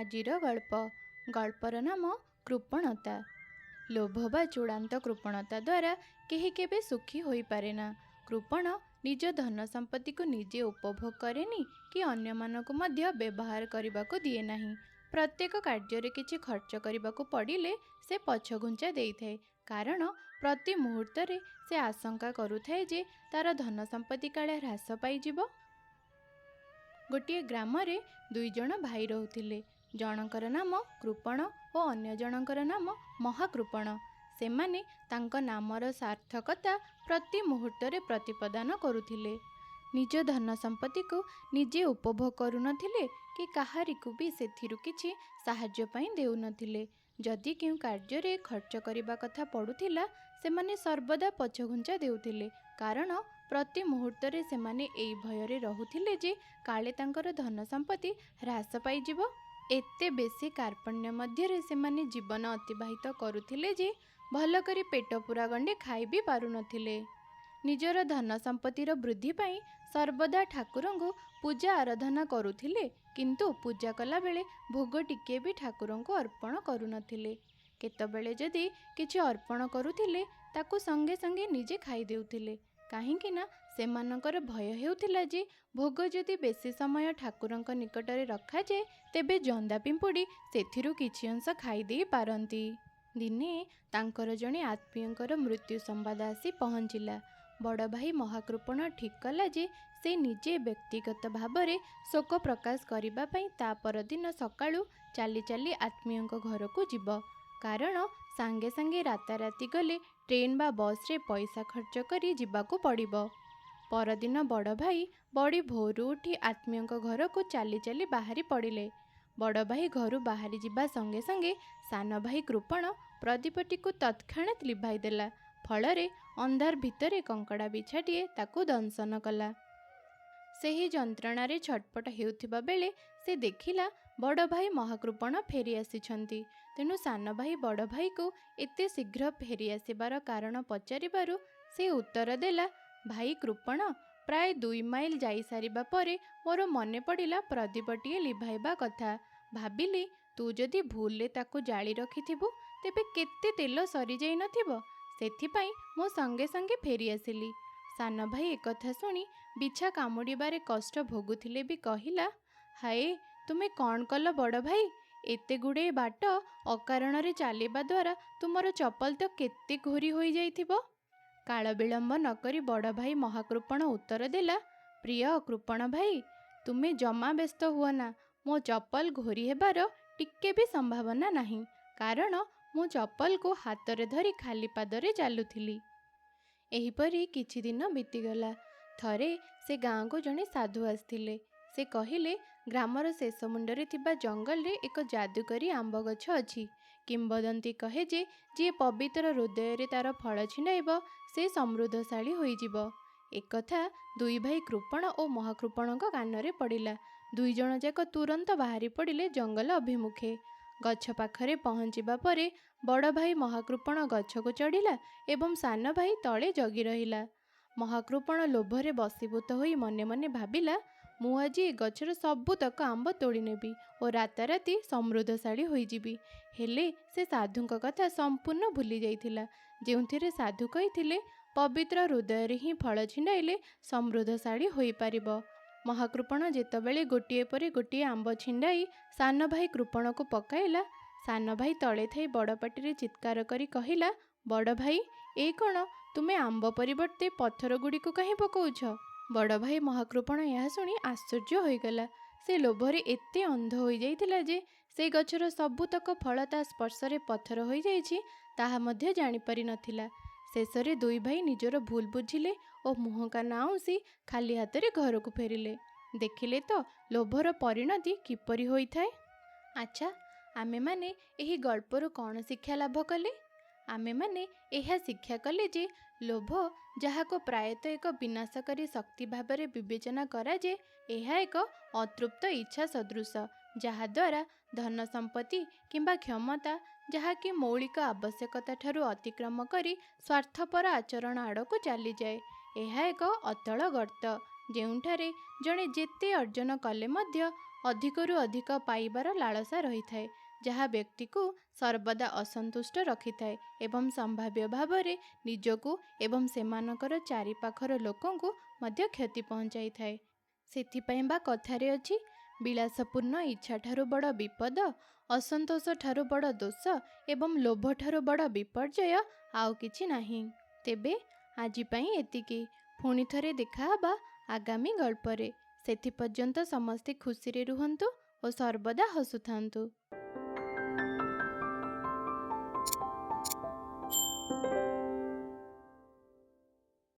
ଆଜିର ଗଳ୍ପର ନାମ କୃପଣତା। ଲୋଭ ବା ଚୂଡ଼ାନ୍ତ କୃପଣତା ଦ୍ୱାରା କେହି କେବେ ସୁଖୀ ହୋଇପାରେ ନା। କୃପଣ ନିଜ ଧନ ସମ୍ପତ୍ତିକୁ ନିଜେ ଉପଭୋଗ କରେନି କି ଅନ୍ୟମାନଙ୍କୁ ମଧ୍ୟ ବ୍ୟବହାର କରିବାକୁ ଦିଏ ନାହିଁ। ପ୍ରତ୍ୟେକ କାର୍ଯ୍ୟରେ କିଛି ଖର୍ଚ୍ଚ କରିବାକୁ ପଡ଼ିଲେ ସେ ପଛଘୁଞ୍ଚା ଦେଇଥାଏ, କାରଣ ପ୍ରତି ମୁହୂର୍ତ୍ତରେ ସେ ଆଶଙ୍କା କରୁଥାଏ ଯେ ତାର ଧନ ସମ୍ପତ୍ତି କାଳେ ହ୍ରାସ ପାଇଯିବ। ଗୋଟିଏ ଗ୍ରାମରେ ଦୁଇଜଣ ଭାଇ ରହୁଥିଲେ। ଜଣଙ୍କର ନାମ କୃପଣ ଓ ଅନ୍ୟ ଜଣଙ୍କର ନାମ ମହାକୃପଣ। ସେମାନେ ତାଙ୍କ ନାମର ସାର୍ଥକତା ପ୍ରତି ମୁହୂର୍ତ୍ତରେ ପ୍ରତିପାଦନ କରୁଥିଲେ। ନିଜ ଧନ ସମ୍ପତ୍ତିକୁ ନିଜେ ଉପଭୋଗ କରୁନଥିଲେ କି କାହାରିକୁ ବି ସେଥିରୁ କିଛି ସାହାଯ୍ୟ ପାଇଁ ଦେଉନଥିଲେ। ଯଦି କେଉଁ କାର୍ଯ୍ୟରେ ଖର୍ଚ୍ଚ କରିବା କଥା ପଡ଼ୁଥିଲା, ସେମାନେ ସର୍ବଦା ପଛଘୁଞ୍ଚା ଦେଉଥିଲେ, କାରଣ ପ୍ରତି ମୁହୂର୍ତ୍ତରେ ସେମାନେ ଏଇ ଭୟରେ ରହୁଥିଲେ ଯେ କାଳେ ତାଙ୍କର ଧନ ସମ୍ପତ୍ତି ହ୍ରାସ ପାଇଯିବ। ଏତେ ବେଶୀ କାର୍ପଣ୍ୟ ମଧ୍ୟରେ ସେମାନେ ଜୀବନ ଅତିବାହିତ କରୁଥିଲେ ଯେ ଭଲ କରି ପେଟ ପୂରା ଗଣ୍ଡେ ଖାଇ ବି ପାରୁନଥିଲେ। ନିଜର ଧନ ସମ୍ପତ୍ତିର ବୃଦ୍ଧି ପାଇଁ ସର୍ବଦା ଠାକୁରଙ୍କୁ ପୂଜା ଆରାଧନା କରୁଥିଲେ, କିନ୍ତୁ ପୂଜା କଲାବେଳେ ଭୋଗ ଟିକିଏ ବି ଠାକୁରଙ୍କୁ ଅର୍ପଣ କରୁନଥିଲେ। କେତେବେଳେ ଯଦି କିଛି ଅର୍ପଣ କରୁଥିଲେ, ତାକୁ ସଙ୍ଗେ ସଙ୍ଗେ ନିଜେ ଖାଇଦେଉଥିଲେ, କାହିଁକି ନା ସେମାନଙ୍କର ଭୟ ହେଉଥିଲା ଯେ ଭୋଗ ଯଦି ବେଶୀ ସମୟ ଠାକୁରଙ୍କ ନିକଟରେ ରଖାଯାଏ, ତେବେ ଜନ୍ଦା ପିମ୍ପୁଡ଼ି ସେଥିରୁ କିଛି ଅଂଶ ଖାଇଦେଇ ପାରନ୍ତି। ଦିନେ ତାଙ୍କର ଜଣେ ଆତ୍ମୀୟଙ୍କର ମୃତ୍ୟୁ ସମ୍ବାଦ ଆସି ପହଞ୍ଚିଲା। ବଡ଼ ଭାଇ ମହାକୃପଣ ଠିକ୍ କଲା ଯେ ସେ ନିଜେ ବ୍ୟକ୍ତିଗତ ଭାବରେ ଶୋକ ପ୍ରକାଶ କରିବା ପାଇଁ ତା ପରଦିନ ସକାଳୁ ଚାଲି ଚାଲି ଆତ୍ମୀୟଙ୍କ ଘରକୁ ଯିବ, କାରଣ ସାଙ୍ଗେ ସାଙ୍ଗେ ରାତାରାତି ଗଲେ ଟ୍ରେନ୍ ବା ବସ୍ରେ ପଇସା ଖର୍ଚ୍ଚ କରି ଯିବାକୁ ପଡ଼ିବ। ପରଦିନ ବଡ଼ ଭାଇ ବଡ଼ି ଭୋରୁ ଉଠି ଆତ୍ମୀୟଙ୍କ ଘରକୁ ଚାଲି ଚାଲି ବାହାରି ପଡ଼ିଲେ। ବଡ଼ ଭାଇ ଘରୁ ବାହାରି ଯିବା ସଙ୍ଗେ ସଙ୍ଗେ ସାନ ଭାଇ କୃପଣ ପ୍ରଦୀପଟିକୁ ତତ୍କ୍ଷଣାତ୍ ଲିଭାଇ ଦେଲା। ଫଳରେ ଅନ୍ଧାର ଭିତରେ କଙ୍କଡ଼ା ବିଛାଟିଏ ତାକୁ ଦଂଶନ କଲା। ସେହି ଯନ୍ତ୍ରଣାରେ ଛଟପଟ ହେଉଥିବା ବେଳେ ସେ ଦେଖିଲା ବଡ଼ ଭାଇ ମହାକୃପଣ ଫେରି ଆସିଛନ୍ତି। ତେଣୁ ସାନ ଭାଇ ବଡ଼ ଭାଇକୁ ଏତେ ଶୀଘ୍ର ଫେରି ଆସିବାର କାରଣ ପଚାରିବାରୁ ସେ ଉତ୍ତର ଦେଲା, ଭାଇ କୃପଣ, ପ୍ରାୟ 2 ମାଇଲ ଯାଇସାରିବା ପରେ ମୋର ମନେ ପଡ଼ିଲା ପ୍ରଦୀପଟିଏ ଲିଭାଇବା କଥା। ଭାବିଲି ତୁ ଯଦି ଭୁଲରେ ତାକୁ ଜାଳି ରଖିଥିବୁ, ତେବେ କେତେ ତେଲ ସରିଯାଇ ନଥିବ। ସେଥିପାଇଁ ମୁଁ ସଙ୍ଗେ ସଙ୍ଗେ ଫେରି ଆସିଲି। ସାନ ଭାଇ ଏକଥା ଶୁଣି ବିଛା କାମୁଡ଼ିବାରେ କଷ୍ଟ ଭୋଗୁଥିଲେ ବି କହିଲା, ହାଏ, ତୁମେ କ'ଣ କଲ ବଡ଼ ଭାଇ? ଏତେ ଗୁଡ଼ାଏ ବାଟ ଅକାରଣରେ ଚାଲିବା ଦ୍ୱାରା ତୁମର ଚପଲ ତ କେତେ ଘୋରି ହୋଇଯାଇଥିବ। କାଳ ବିଳମ୍ବ ନକରି ବଡ଼ ଭାଇ ମହାକୃପଣ ଉତ୍ତର ଦେଲା, ପ୍ରିୟ କୃପଣ ଭାଇ, ତୁମେ ଜମା ବ୍ୟସ୍ତ ହୁଅନା। ମୋ ଚପଲ ଘୋରି ହେବାର ଟିକେ ବି ସମ୍ଭାବନା ନାହିଁ, କାରଣ ମୁଁ ଚପଲକୁ ହାତରେ ଧରି ଖାଲି ପାଦରେ ଚାଲୁଥିଲି। ଏହିପରି କିଛି ଦିନ ବିତିଗଲା। ଥରେ ସେ ଗାଁକୁ ଜଣେ ସାଧୁ ଆସିଥିଲେ। ସେ କହିଲେ, ଗ୍ରାମର ଶେଷ ମୁଣ୍ଡରେ ଥିବା ଜଙ୍ଗଲରେ ଏକ ଯାଦୁକରୀ ଆମ୍ବ ଗଛ ଅଛି। କିମ୍ବଦନ୍ତୀ କହେ ଯେ ଯିଏ ପବିତ୍ର ହୃଦୟରେ ତାର ଫଳ ଛିଣ୍ଡାଇବ, ସେ ସମୃଦ୍ଧଶାଳୀ ହୋଇଯିବ। ଏକଥା ଦୁଇ ଭାଇ କୃପଣ ଓ ମହାକୃପଣଙ୍କ କାନରେ ପଡ଼ିଲା। ଦୁଇଜଣ ଯାକ ତୁରନ୍ତ ବାହାରି ପଡ଼ିଲେ ଜଙ୍ଗଲ ଅଭିମୁଖେ। ଗଛ ପାଖରେ ପହଞ୍ଚିବା ପରେ ବଡ଼ ଭାଇ ମହାକୃପଣ ଗଛକୁ ଚଢ଼ିଲା ଏବଂ ସାନ ଭାଇ ତଳେ ଜଗି ରହିଲା। ମହାକୃପଣ ଲୋଭରେ ବଶୀଭୂତ ହୋଇ ମନେ ମନେ ଭାବିଲା, ମୁଁ ଆଜି ଏ ଗଛର ସବୁତକ ଆମ୍ବ ତୋଳି ନେବି ଓ ରାତାରାତି ସମୃଦ୍ଧଶାଳୀ ହୋଇଯିବି। ହେଲେ ସେ ସାଧୁଙ୍କ କଥା ସମ୍ପୂର୍ଣ୍ଣ ଭୁଲି ଯାଇଥିଲା, ଯେଉଁଥିରେ ସାଧୁ କହିଥିଲେ ପବିତ୍ର ହୃଦୟରେ ହିଁ ଫଳ ଛିଣ୍ଡାଇଲେ ସମୃଦ୍ଧଶାଳୀ ହୋଇପାରିବ। ମହାକୃପଣ ଯେତେବେଳେ ଗୋଟିଏ ପରେ ଗୋଟିଏ ଆମ୍ବ ଛିଣ୍ଡାଇ ସାନ ଭାଇ କୃପଣକୁ ପକାଇଲା, ସାନ ଭାଇ ତଳେ ଥାଇ ବଡ଼ ପାଟିରେ ଚିତ୍କାର କରି କହିଲା, ବଡ଼ ଭାଇ, ଏ କ'ଣ, ତୁମେ ଆମ୍ବ ପରିବର୍ତ୍ତେ ପଥର ଗୁଡ଼ିକୁ କାହିଁ ପକାଉଛ? ବଡ଼ ଭାଇ ମହାକୃପଣ ଏହା ଶୁଣି ଆଶ୍ଚର୍ଯ୍ୟ ହୋଇଗଲା। ସେ ଲୋଭରେ ଏତେ ଅନ୍ଧ ହୋଇଯାଇଥିଲା ଯେ ସେ ଗଛର ସବୁତକ ଫଳ ତା ସ୍ପର୍ଶରେ ପଥର ହୋଇଯାଇଛି ତାହା ମଧ୍ୟ ଜାଣିପାରିନଥିଲା। ଶେଷରେ ଦୁଇ ଭାଇ ନିଜର ଭୁଲ ବୁଝିଲେ ଓ ମୁହଁ କାନ ଆଉଁସି ଖାଲି ହାତରେ ଘରକୁ ଫେରିଲେ। ଦେଖିଲେ ତ ଲୋଭର ପରିଣତି କିପରି ହୋଇଥାଏ। ଆଚ୍ଛା, ଆମେମାନେ ଏହି ଗଳ୍ପରୁ କ'ଣ ଶିକ୍ଷା ଲାଭ କଲେ? ଆମେମାନେ ଏହା ଶିକ୍ଷା କଲେ ଯେ ଲୋଭ, ଯାହାକୁ ପ୍ରାୟତଃ ଏକ ବିନାଶକାରୀ ଶକ୍ତି ଭାବରେ ବିବେଚନା କରାଯାଏ, ଏହା ଏକ ଅତୃପ୍ତ ଇଚ୍ଛା ସଦୃଶ, ଯାହାଦ୍ୱାରା ଧନ ସମ୍ପତ୍ତି କିମ୍ବା କ୍ଷମତା, ଯାହାକି ମୌଳିକ ଆବଶ୍ୟକତା ଠାରୁ ଅତିକ୍ରମ କରି ସ୍ୱାର୍ଥପର ଆଚରଣ ଆଡ଼କୁ ଚାଲିଯାଏ। ଏହା ଏକ ଅତଳ ଗର୍ତ୍ତ, ଯେଉଁଠାରେ ଜଣେ ଯେତେ ଅର୍ଜନ କଲେ ମଧ୍ୟ ଅଧିକରୁ ଅଧିକ ପାଇବାର ଲାଳସା ରହିଥାଏ, ଯାହା ବ୍ୟକ୍ତିକୁ ସର୍ବଦା ଅସନ୍ତୁଷ୍ଟ ରଖିଥାଏ ଏବଂ ସମ୍ଭାବ୍ୟ ଭାବରେ ନିଜକୁ ଏବଂ ସେମାନଙ୍କର ଚାରିପାଖର ଲୋକଙ୍କୁ ମଧ୍ୟ କ୍ଷତି ପହଞ୍ଚାଇଥାଏ। ସେଥିପାଇଁ ବା କଥାରେ ଅଛି, ବିଳାସପୂର୍ଣ୍ଣ ଇଚ୍ଛାଠାରୁ ବଡ଼ ବିପଦ, ଅସନ୍ତୋଷ ଠାରୁ ବଡ଼ ଦୋଷ ଏବଂ ଲୋଭଠାରୁ ବଡ଼ ବିପର୍ଯ୍ୟୟ ଆଉ କିଛି ନାହିଁ। ତେବେ ଆଜି ପାଇଁ ଏତିକି। ପୁଣି ଥରେ ଦେଖାହେବା ଆଗାମୀ ଗଳ୍ପରେ। ସେଥିପର୍ଯ୍ୟନ୍ତ ସମସ୍ତେ ଖୁସିରେ ରୁହନ୍ତୁ ଓ ସର୍ବଦା ହସୁଥାନ୍ତୁ।